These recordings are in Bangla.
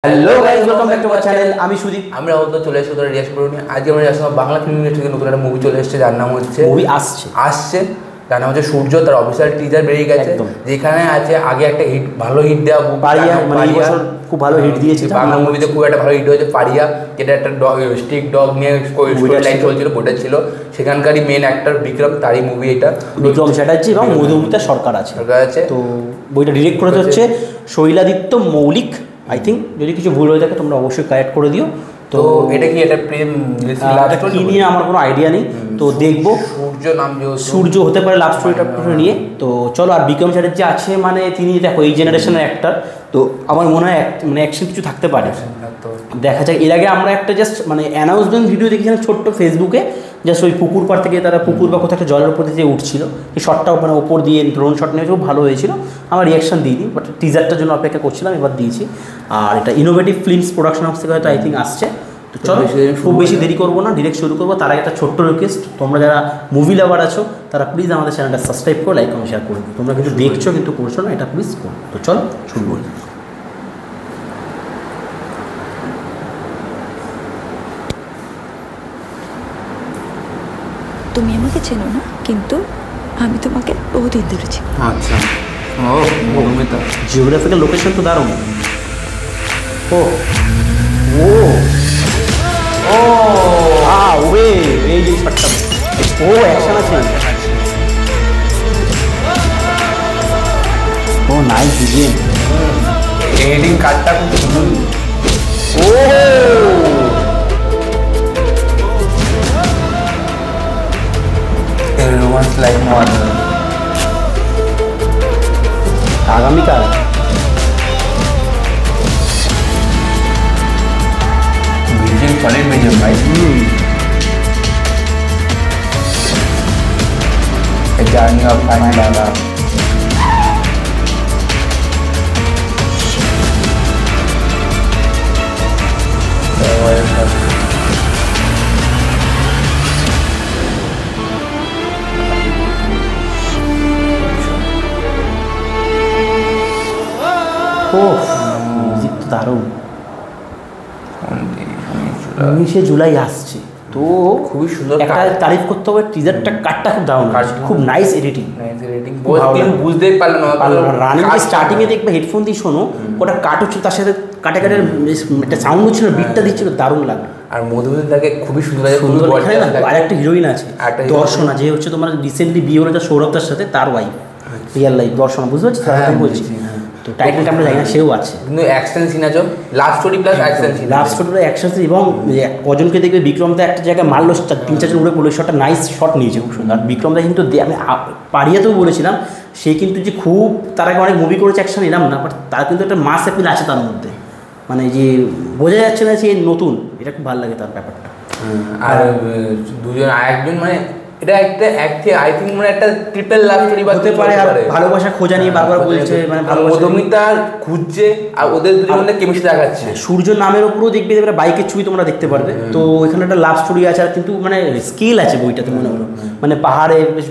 Hello guys, welcome back to our channel. আমি সুদীপ। আমরা হয়তো চলে এসেছি তোরা রিয়াক্ট করে নিয়ে। আজকে আমরা আসলে বাংলা ফিল্ম ইন্ডাস্ট্রি থেকে নতুন একটা মুভি চলে এসেছে, যার নাম হচ্ছে আসছে যার নাম হচ্ছে সূর্য। তার অফিসিয়াল টিজার বেরিয়ে গেছে, যেখানে আছে আগে একটা হিট, ভালো হিট দেওয়া পারিয়া, মানে এই বছর খুব ভালো হিট দিয়েছে বাংলা মুভিতে। খুব একটা ভালো হিট হয়েছে পারিয়া, যেটা একটা স্টিক ডগ নিয়ে লাইন চলছিল, ওটা ছিল। সেখানকারই মেন অ্যাক্টর বিক্রম, তারই মুভি এটা। বিক্রম চ্যাটার্জি এবং মধুমিতা সরকার আছে। তো বইটা ডিরেক্ট করে হচ্ছে শৈলাদিত্য মৌলিক। আই থিঙ্ক যদি কিছু ভুল হয়ে থাকে তোমরা অবশ্যই কারেক্ট করে দিও। তো এটা কি এটা প্রেম কি নিয়ে আমার কোনো আইডিয়া নেই, তো দেখবো। সূর্য হতে পারে লাভ স্টোরিটা নিয়ে। তো চলো। আর বিক্রম চ্যাটার্জি আছে, মানে তিনি দেখো এই জেনারেশনের অ্যাক্টর, তো আমার মনে হয় মানে অ্যাকশন কিছু থাকতে পারে, দেখা যাক। এর আগে আমরা একটা জাস্ট মানে অ্যানাউন্সমেন্ট ভিডিও দেখেছিলাম ছোট্ট ফেসবুকে, জাস্ট ওই পুকুর পাড় থেকে তারা পুকুর বা কোথাও একটা জলের উপর দিয়ে উঠছিল, এই শটটাও মানে ওপর দিয়ে ড্রোন শট নিয়েছে, খুব ভালো হয়েছিল। আমার রিয়াকশন দিইনি, বাট টিজারটার জন্য অপেক্ষা করছিলাম, এবার দিয়েছি। আর এটা ইনোভেটিভ ফিল্মস প্রোডাকশন হাউস থেকে হয়তো আই থিঙ্ক আসছে। তো চলো, খুব বেশি দেরি করবো না, ডিরেক্ট শুরু করবো। তার আগে একটা ছোট্ট রিকোয়েস্ট, তোমরা যারা মুভি লাভার আছো তারা প্লিজ আমাদের চ্যানেলটা সাবস্ক্রাইব করে লাইক কমেন্ট শেয়ার করে দিও। তোমরা কিন্তু দেখছো কিন্তু করছো না, এটা প্লিজ করো। তো চলো শুরু করি। তুমি আমাকে চেনো না, কিন্তু আমি তোমাকে বহুদিন ধরে চিনি। আচ্ছা, ও মধুমিতা। জিওগ্রাফিক্যাল লোকেশন তো দারুণ। ও ও ও ওয়ে, এই যে শটটা, ও অ্যাকশন আছে। ও নাইস ডিজাইন, এডিটিং কাটটা খুব সুন্দর। ও রোমান্স লাইক নো আদার। আগামীকাল ভিজুয়াল সলিড ভিজুয়াল ভাই। A journey of finding love. ও মিউজিক তো দারুণ। 19 জুলাই আসছে, তো খুবই সুন্দর। একটা তারিফ করতে হবে, টিজারটা কাটটা খুব দারুণ, খুব নাইস এডিটিং। বুঝতেই পারলাম না, রানিং স্টার্টিংয়ে দেখবে হেডফোন দিয়ে শোনো, ওটা কাট হচ্ছে, তার সাথে কাটে কাটে একটা সাউন্ড হচ্ছিল, বিটটা দিচ্ছিল, দারুণ লাগলো। আর মধুমিতাকে খুবই সুন্দর লাগে, সুন্দর। এখানে না আর একটা হিরোইন আছে দর্শনা, যে হচ্ছে তোমার রিসেন্টলি বিয়ে হলো সৌরভদার সাথে, তার ওয়াইফ রিয়েল লাইফ দর্শনা, বুঝতে পারছি তার বলছি। তো টাইটেলটা আমরা জানি না, সেও আছে। কিন্তু অ্যাকশন সিন আছে, love story plus action scene, love story plus action scene. এবং কজনকে দেখবে বিক্রমদা একটা জায়গায় মারলো, 3-4 জন উড়ে পড়লো, শটটা নাইস শট নিয়েছে, খুব সুন্দর। আর বিক্রমদা কিন্তু আমি পারিয়াতেও বলেছিলাম, সে কিন্তু যে খুব তার আগে অনেক মুভি করেছে অ্যাকশন, এলাম না, বাট তার কিন্তু একটা মাস অ্যাপিল আছে তার মধ্যে, মানে যে বোঝা যাচ্ছে না যে নতুন, এটা খুব ভালো লাগে তার ব্যাপারটা। আর দুজন আরেকজন, মানে এটা একটা আই থিঙ্ক মানে একটা ট্রিপল লাভ স্টোরি হতে পারে। আর ভালোবাসা খোঁজা নিয়ে বারবার বলছে, মানে মধুমিতা খুঁজছে, আর ওদের দুজনের কেমিস্ট্রি দেখাচ্ছে। সূর্য নামের উপরেও দেখবে বাইকের ছবি তোমরা দেখতে পারবে। তো এখানে একটা লাভ স্টোরি আছে, আর কিন্তু মানে স্কেল আছে বইটাতে, মনে হলো মানে পাহাড়ে বেশ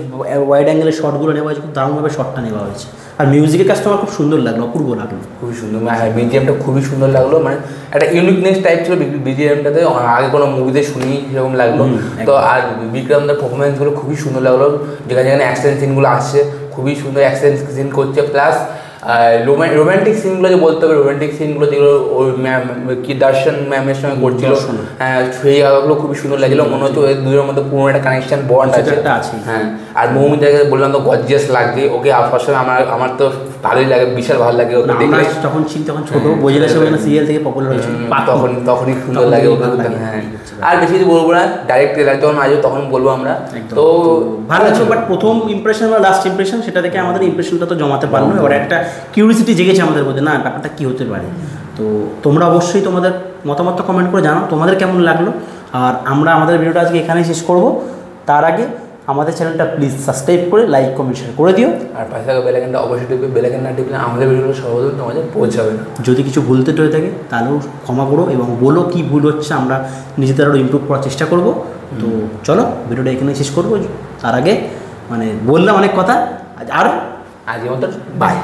ওয়াইড অ্যাঙ্গেলের শটগুলো নেওয়া হয়েছে, খুব দারুণভাবে শটটা নেওয়া হয়েছে। আর মিউজিকের কাজটা আমার খুব সুন্দর লাগলো, অপূর্ব লাগলো, খুবই সুন্দর। হ্যাঁ, বিজিএমটা খুবই সুন্দর লাগলো, মানে একটা ইউনিকনেস টাইপ ছিল বিজিএমটাতে, আগে কোনো মুভিতে শুনি সেরকম লাগলো। তো আর বিক্রমদার পারফরমেন্সগুলো খুবই সুন্দর লাগলো, যেখানে যেখানে অ্যাকশন সিনগুলো আসছে খুবই সুন্দর অ্যাকশন সিন করছে। প্লাস রোম্যান্টিক সিনগুলো যে বলতে হবে, রোম্যান্টিক সিনগুলো যেগুলো ওই ম্যাম কি দর্শন ম্যামের সঙ্গে করছিল, হ্যাঁ সেই জায়গাগুলো খুবই সুন্দর লাগছিলো। মনে হচ্ছে ওই দুজনের মধ্যে পুরো একটা কানেকশন বন্ড আছে। হ্যাঁ, আর মৌমিতাকে বললাম তো গর্জিয়াস লাগছে ওকে, সবসময় আমার তো ভালোই লাগে, বিশাল ভালো লাগে ওকে দেখলে। তখন ছোট বোঝে সিরিয়াল থেকে পপুলার হয়েছিল, তখনই সুন্দর লাগে ওকে। হ্যাঁ, আর বেশি কিছু বলবো না, ডাইরেক্ট ট্রেলার যখন আসবে তখন বলবো আমরা। তো ভালো আছে, বাট প্রথম ইমপ্রেশন বা লাস্ট ইমপ্রেশন, সেটা থেকে আমাদের ইমপ্রেশনটা তো জমাতে পারলো। এবার একটা কিউরিসিটি জেগেছে আমাদের মধ্যে, না ব্যাপারটা কী হতে পারে। তো তোমরা অবশ্যই তোমাদের মতামত কমেন্ট করে জানাও তোমাদের কেমন লাগলো। আর আমরা আমাদের ভিডিওটা আজকে এখানেই শেষ করব। তার আগে আমাদের চ্যানেলটা প্লিজ সাবস্ক্রাইব করে লাইক কমেন্ট শেয়ার করে দিও। আর পাশে থাকা বেলাইকনটা অবশ্যই টিপবে, বেলাইকন না টিপলে আমাদের ভিডিওটা সর্বপ্রথম তোমাদের পৌঁছাবে না। যদি কিছু ভুলতে টয়ে থাকে তাহলেও ক্ষমা করো, এবং বলো কি ভুল হচ্ছে, আমরা নিজেদের আরও ইমপ্রুভ করার চেষ্টা করব। তো চলো ভিডিওটা এখানেই শেষ করবো। তার আগে মানে বললাম অনেক কথা, আর আজকের মতো বাই।